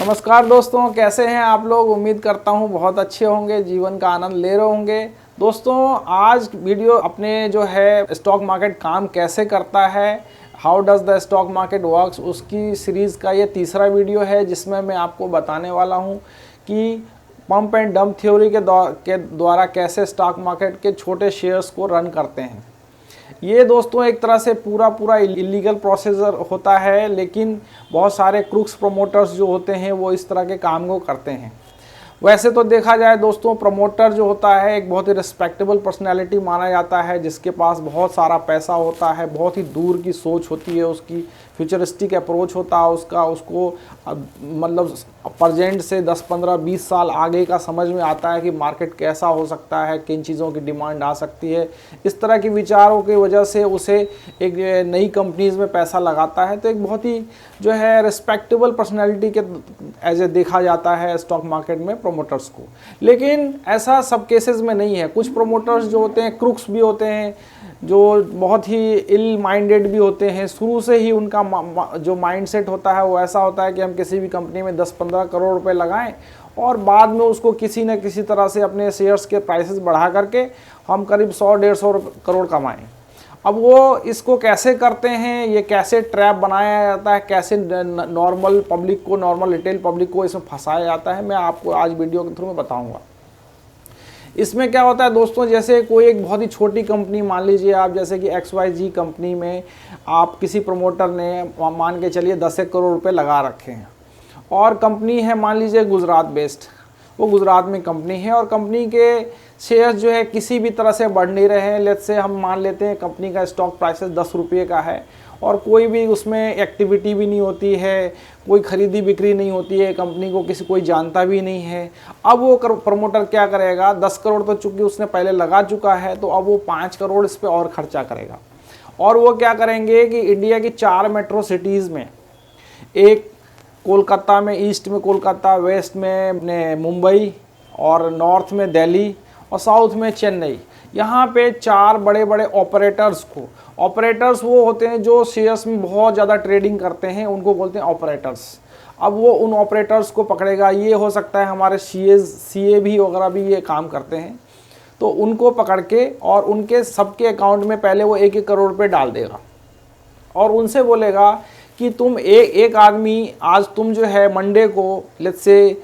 नमस्कार दोस्तों, कैसे हैं आप लोग। उम्मीद करता हूं बहुत अच्छे होंगे, जीवन का आनंद ले रहे होंगे। दोस्तों आज वीडियो अपने जो है स्टॉक मार्केट काम कैसे करता है, how does the stock market works, उसकी सीरीज़ का ये तीसरा वीडियो है जिसमें मैं आपको बताने वाला हूं कि पंप एंड डंप थ्योरी के द्वारा कैसे स्टॉक मार्केट के छोटे शेयर्स को रन करते हैं। ये दोस्तों एक तरह से पूरा इलीगल प्रोसीजर होता है, लेकिन बहुत सारे क्रूक्स प्रमोटर्स जो होते हैं वो इस तरह के काम को करते हैं। वैसे तो देखा जाए दोस्तों, प्रमोटर जो होता है एक बहुत ही रिस्पेक्टेबल पर्सनैलिटी माना जाता है, जिसके पास बहुत सारा पैसा होता है, बहुत ही दूर की सोच होती है उसकी, फ्यूचरिस्टिक अप्रोच होता है उसको मतलब प्रेजेंट से 10, 15, 20 साल आगे का समझ में आता है कि मार्केट कैसा हो सकता है, किन चीज़ों की डिमांड आ सकती है। इस तरह के विचारों की वजह से उसे एक नई कंपनीज़ में पैसा लगाता है। तो एक बहुत ही जो है रिस्पेक्टेबल पर्सनैलिटी के एज ए देखा जाता है स्टॉक मार्केट में प्रमोटर्स को। लेकिन ऐसा सब केसेस में नहीं है। कुछ प्रमोटर्स जो होते हैं क्रूक्स भी होते हैं, जो बहुत ही इल माइंडेड भी होते हैं। शुरू से ही उनका जो माइंडसेट होता है वो ऐसा होता है कि हम किसी भी कंपनी में 10-15 करोड़ रुपए लगाएं और बाद में उसको किसी न किसी तरह से अपने शेयर्स के प्राइसेस बढ़ा करके हम करीब 100-150 करोड़ कमाएं। अब वो इसको कैसे करते हैं, ये कैसे ट्रैप बनाया जाता है, कैसे नॉर्मल पब्लिक को, नॉर्मल रिटेल पब्लिक को इसमें फंसाया जाता है, मैं आपको आज वीडियो के थ्रू में बताऊँगा। इसमें क्या होता है दोस्तों, जैसे कोई एक बहुत ही छोटी कंपनी मान लीजिए आप, जैसे कि XYZ कंपनी में आप किसी प्रमोटर ने मान के चलिए 10 करोड़ रुपए लगा रखे हैं और कंपनी है मान लीजिए गुजरात बेस्ड, वो गुजरात में कंपनी है और कंपनी के शेयर्स जो है किसी भी तरह से बढ़ नहीं रहे हैं। लेट्स से हम मान लेते हैं कंपनी का स्टॉक प्राइसेस 10 रुपये का है और कोई भी उसमें एक्टिविटी भी नहीं होती है, कोई खरीदी बिक्री नहीं होती है, कंपनी को कोई जानता भी नहीं है। अब वो प्रमोटर क्या करेगा, 10 करोड़ तो चूंकि उसने पहले लगा चुका है, तो अब वो 5 करोड़ इस पर और खर्चा करेगा। और वो क्या करेंगे कि इंडिया की 4 मेट्रो सिटीज़ में, एक कोलकाता में, ईस्ट में कोलकाता, वेस्ट में मुंबई और नॉर्थ में दिल्ली और साउथ में चेन्नई, यहाँ पे 4 बड़े बड़े ऑपरेटर्स वो होते हैं जो शेयर्स में बहुत ज़्यादा ट्रेडिंग करते हैं, उनको बोलते हैं ऑपरेटर्स। अब वो उन ऑपरेटर्स को पकड़ेगा, ये हो सकता है हमारे CA भी वगैरह भी ये काम करते हैं, तो उनको पकड़ के और उनके सबके अकाउंट में पहले वो 1-1 करोड़ रुपये डाल देगा और उनसे बोलेगा कि तुम एक आदमी आज तुम जो है मंडे को लेट्स से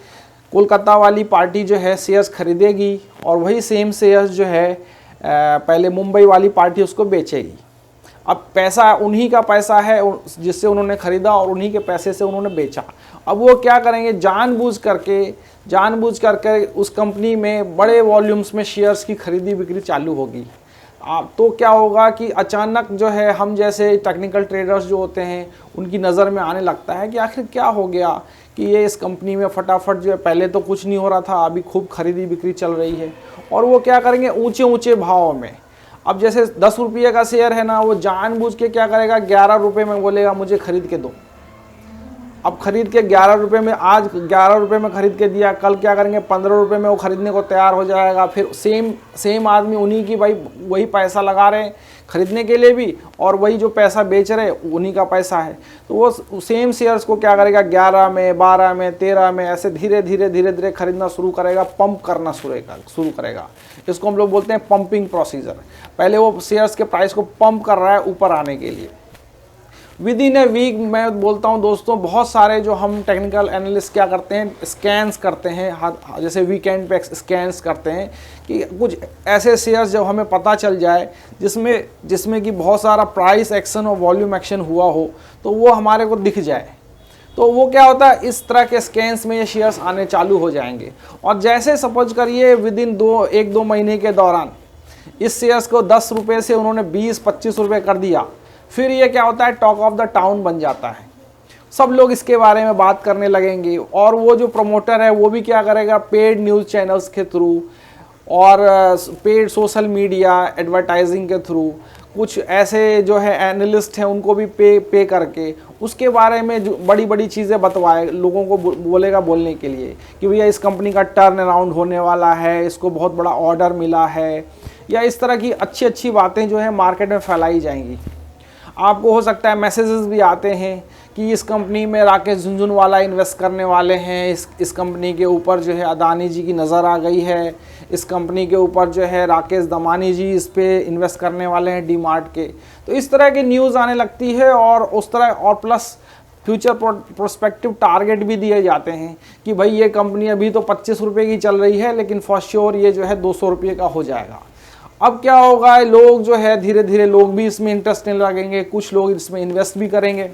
कोलकाता वाली पार्टी जो है शेयर्स खरीदेगी और वही सेम शेयर्स जो है पहले मुंबई वाली पार्टी उसको बेचेगी। अब पैसा उन्हीं का पैसा है जिससे उन्होंने ख़रीदा और उन्हीं के पैसे से उन्होंने बेचा। अब वो क्या करेंगे, जानबूझ करके उस कंपनी में बड़े वॉल्यूम्स में शेयर्स की खरीदी बिक्री चालू होगी। तो क्या होगा कि अचानक जो है हम जैसे टेक्निकल ट्रेडर्स जो होते हैं उनकी नज़र में आने लगता है कि आखिर क्या हो गया कि ये इस कंपनी में फटाफट जो है, पहले तो कुछ नहीं हो रहा था, अभी खूब खरीदी बिक्री चल रही है। और वो क्या करेंगे, ऊंचे भाव में, अब जैसे 10 रुपये का शेयर है ना, वो जानबूझ के क्या करेगा, 11 रुपये में बोलेगा मुझे खरीद के दो। अब खरीद के 11 रुपये में, आज 11 रुपये में खरीद के दिया, कल क्या करेंगे 15 रुपये में वो खरीदने को तैयार हो जाएगा। फिर सेम आदमी उन्हीं की भाई वही पैसा लगा रहे हैं खरीदने के लिए भी, और वही जो पैसा बेच रहे उन्हीं का पैसा है, तो वो सेम शेयर्स को क्या करेगा 11 में, 12 में, 13 में ऐसे धीरे धीरे खरीदना शुरू करेगा, पंप करना शुरू करेगा। इसको हम लोग बोलते हैं पंपिंग प्रोसीजर। पहले वो शेयर्स के प्राइस को पंप कर रहा है ऊपर आने के लिए। विद इन ए वीक मैं बोलता हूं दोस्तों, बहुत सारे जो हम टेक्निकल एनालिस्ट क्या करते हैं, स्कैन्स करते हैं, जैसे वीकेंड पे स्कैन्स करते हैं कि कुछ ऐसे शेयर्स जब हमें पता चल जाए जिसमें कि बहुत सारा प्राइस एक्शन और वॉल्यूम एक्शन हुआ हो, तो वो हमारे को दिख जाए, तो वो क्या होता है, इस तरह के स्कैन्स में ये शेयर्स आने चालू हो जाएंगे। और जैसे सपोज करिए विद इन 1-2 महीने के दौरान इस शेयर्स को 10 रुपये से उन्होंने 20-25 रुपये कर दिया, फिर ये क्या होता है, टॉक ऑफ द टाउन बन जाता है। सब लोग इसके बारे में बात करने लगेंगे और वो जो प्रमोटर है वो भी क्या करेगा, पेड न्यूज़ चैनल्स के थ्रू और पेड सोशल मीडिया एडवर्टाइजिंग के थ्रू कुछ ऐसे जो है एनालिस्ट हैं उनको भी पे करके उसके बारे में जो बड़ी चीज़ें बतवाए, लोगों को बोलेगा बोलने के लिए कि भैया इस कंपनी का टर्न अराउंड होने वाला है, इसको बहुत बड़ा ऑर्डर मिला है, या इस तरह की अच्छी बातें जो है मार्केट में फैलाई जाएंगी। आपको हो सकता है मैसेजेस भी आते हैं कि इस कंपनी में राकेश झुनझुनवाला इन्वेस्ट करने वाले हैं, इस कंपनी के ऊपर जो है अदानी जी की नज़र आ गई है, इस कंपनी के ऊपर जो है राकेश दमानी जी इस पे इन्वेस्ट करने वाले हैं डी मार्ट के। तो इस तरह की न्यूज़ आने लगती है और उस तरह और प्लस फ्यूचर प्रोस्पेक्टिव टारगेट भी दिए जाते हैं कि भाई ये कंपनी अभी तो 25 रुपये की चल रही है, लेकिन फॉर श्योर ये जो है 200 रुपये का हो जाएगा। अब क्या होगा, लोग जो है धीरे धीरे लोग भी इसमें इंटरेस्ट लेने लगेंगे, कुछ लोग इसमें इन्वेस्ट भी करेंगे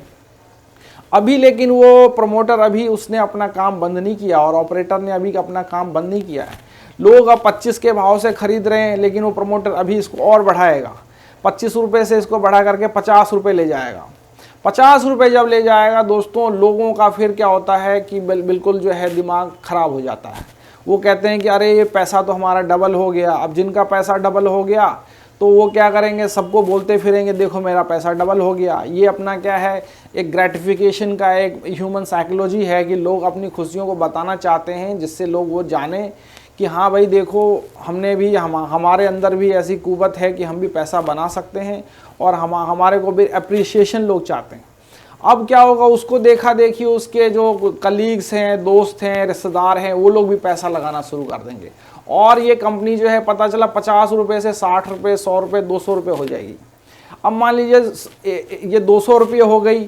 अभी। लेकिन वो प्रमोटर अभी उसने अपना काम बंद नहीं किया और ऑपरेटर ने अभी अपना काम बंद नहीं किया है। लोग अब 25 के भाव से खरीद रहे हैं, लेकिन वो प्रमोटर अभी इसको और बढ़ाएगा, 25 रुपये से इसको बढ़ा करके 50 रुपये ले जाएगा। 50 रुपये जब ले जाएगा दोस्तों, लोगों का फिर क्या होता है कि बिल्कुल जो है दिमाग ख़राब हो जाता है। वो कहते हैं कि अरे ये पैसा तो हमारा डबल हो गया। अब जिनका पैसा डबल हो गया तो वो क्या करेंगे, सबको बोलते फिरेंगे देखो मेरा पैसा डबल हो गया। ये अपना क्या है, एक ग्रेटिफिकेशन का एक ह्यूमन साइकोलॉजी है कि लोग अपनी खुशियों को बताना चाहते हैं, जिससे लोग वो जाने कि हाँ भाई देखो हमने भी हमारे अंदर भी ऐसी कुव्वत है कि हम भी पैसा बना सकते हैं, और हमारे को भी अप्रिसिएशन लोग चाहते हैं। अब क्या होगा, उसको देखा देखी उसके जो कलीग्स हैं, दोस्त हैं, रिश्तेदार हैं, वो लोग भी पैसा लगाना शुरू कर देंगे और ये कंपनी जो है पता चला 50 रुपये से 60 रुपये, 100 रुपये, 200 रुपये हो जाएगी। अब मान लीजिए ये 200 रुपये हो गई।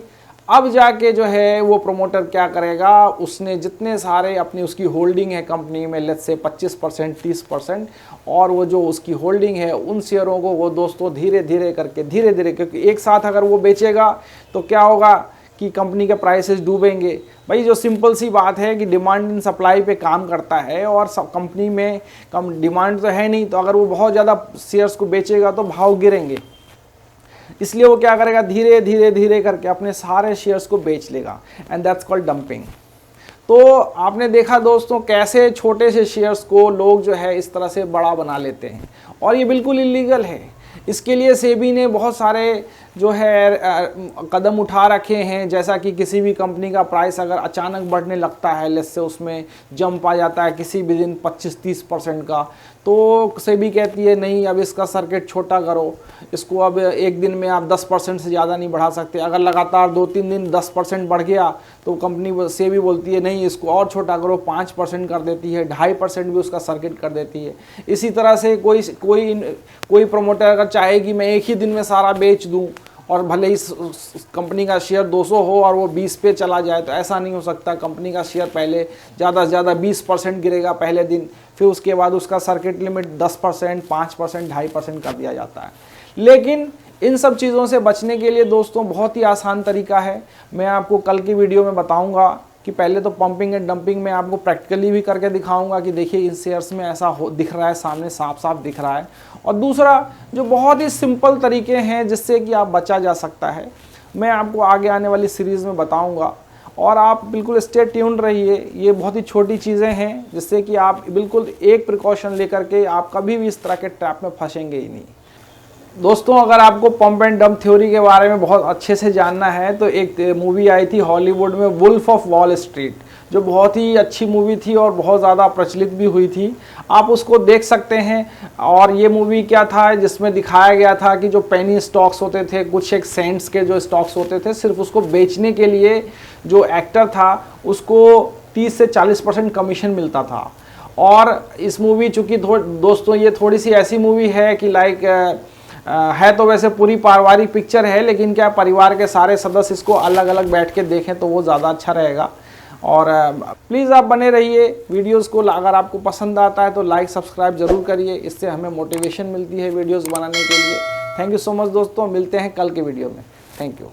अब जाके जो है वो प्रमोटर क्या करेगा, उसने जितने सारे अपनी उसकी होल्डिंग है कंपनी में, लेट्स से 25%, 30%, और वो जो उसकी होल्डिंग है उन शेयरों को वो दोस्तों धीरे धीरे करके क्योंकि एक साथ अगर वो बेचेगा तो क्या होगा कि कंपनी के प्राइसेस डूबेंगे। भाई जो सिंपल सी बात है कि डिमांड इन सप्लाई पे काम करता है, और सब कंपनी में कम डिमांड तो है नहीं, तो अगर वो बहुत ज़्यादा शेयर्स को बेचेगा तो भाव गिरेंगे। इसलिए वो क्या करेगा, धीरे धीरे धीरे करके अपने सारे शेयर्स को बेच लेगा, एंड दैट्स कॉल्ड डंपिंग। तो आपने देखा दोस्तों कैसे छोटे से शेयर्स को लोग जो है इस तरह से बड़ा बना लेते हैं, और ये बिल्कुल इलीगल है। इसके लिए सेबी ने बहुत सारे जो है कदम उठा रखे हैं, जैसा कि किसी भी कंपनी का प्राइस अगर अचानक बढ़ने लगता है, लेट्स से उसमें जंप आ जाता है किसी भी दिन 25-30% का, तो सेबी कहती है नहीं अब इसका सर्किट छोटा करो, इसको अब एक दिन में आप 10% से ज़्यादा नहीं बढ़ा सकते। अगर लगातार 2-3 दिन 10% बढ़ गया तो कंपनी सेबी बोलती है नहीं इसको और छोटा करो, 5% कर देती है, 2.5% भी उसका सर्किट कर देती है। इसी तरह से कोई प्रमोटर अगर चाहे कि मैं एक ही दिन में सारा बेच दूँ और भले ही कंपनी का शेयर 200 हो और वो 20 पे चला जाए, तो ऐसा नहीं हो सकता। कंपनी का शेयर पहले ज़्यादा से ज़्यादा 20% गिरेगा पहले दिन, फिर उसके बाद उसका सर्किट लिमिट 10%, 5%, 2.5% कर दिया जाता है। लेकिन इन सब चीज़ों से बचने के लिए दोस्तों बहुत ही आसान तरीका है। मैं आपको कल की वीडियो में बताऊँगा कि पहले तो पंपिंग एंड डंपिंग में आपको प्रैक्टिकली भी करके दिखाऊंगा कि देखिए इन शेयर्स में ऐसा दिख रहा है, सामने साफ साफ दिख रहा है। और दूसरा जो बहुत ही सिंपल तरीके हैं जिससे कि आप बचा जा सकता है, मैं आपको आगे आने वाली सीरीज़ में बताऊंगा, और आप बिल्कुल स्टे ट्यून्ड रहिए। ये बहुत ही छोटी चीज़ें हैं जिससे कि आप बिल्कुल एक प्रिकॉशन लेकर के आप कभी भी इस तरह के ट्रैप में फंसेंगे ही नहीं। दोस्तों अगर आपको पंप एंड डंप थ्योरी के बारे में बहुत अच्छे से जानना है तो एक मूवी आई थी हॉलीवुड में, वुल्फ ऑफ वॉल स्ट्रीट, जो बहुत ही अच्छी मूवी थी और बहुत ज़्यादा प्रचलित भी हुई थी। आप उसको देख सकते हैं। और ये मूवी क्या था, जिसमें दिखाया गया था कि जो पेनी स्टॉक्स होते थे, कुछ एक सेंट्स के जो स्टॉक्स होते थे, सिर्फ उसको बेचने के लिए जो एक्टर था उसको 30 से 40% कमीशन मिलता था। और इस मूवी चूँकि दोस्तों ये थोड़ी सी ऐसी मूवी है कि लाइक है तो वैसे पूरी पारिवारिक पिक्चर है, लेकिन क्या परिवार के सारे सदस्य इसको अलग अलग बैठ के देखें तो वो ज़्यादा अच्छा रहेगा। और प्लीज़ आप बने रहिए वीडियोस को। अगर आपको पसंद आता है तो लाइक सब्सक्राइब ज़रूर करिए, इससे हमें मोटिवेशन मिलती है वीडियोस बनाने के लिए। थैंक यू सो मच दोस्तों, मिलते हैं कल के वीडियो में। Thank you.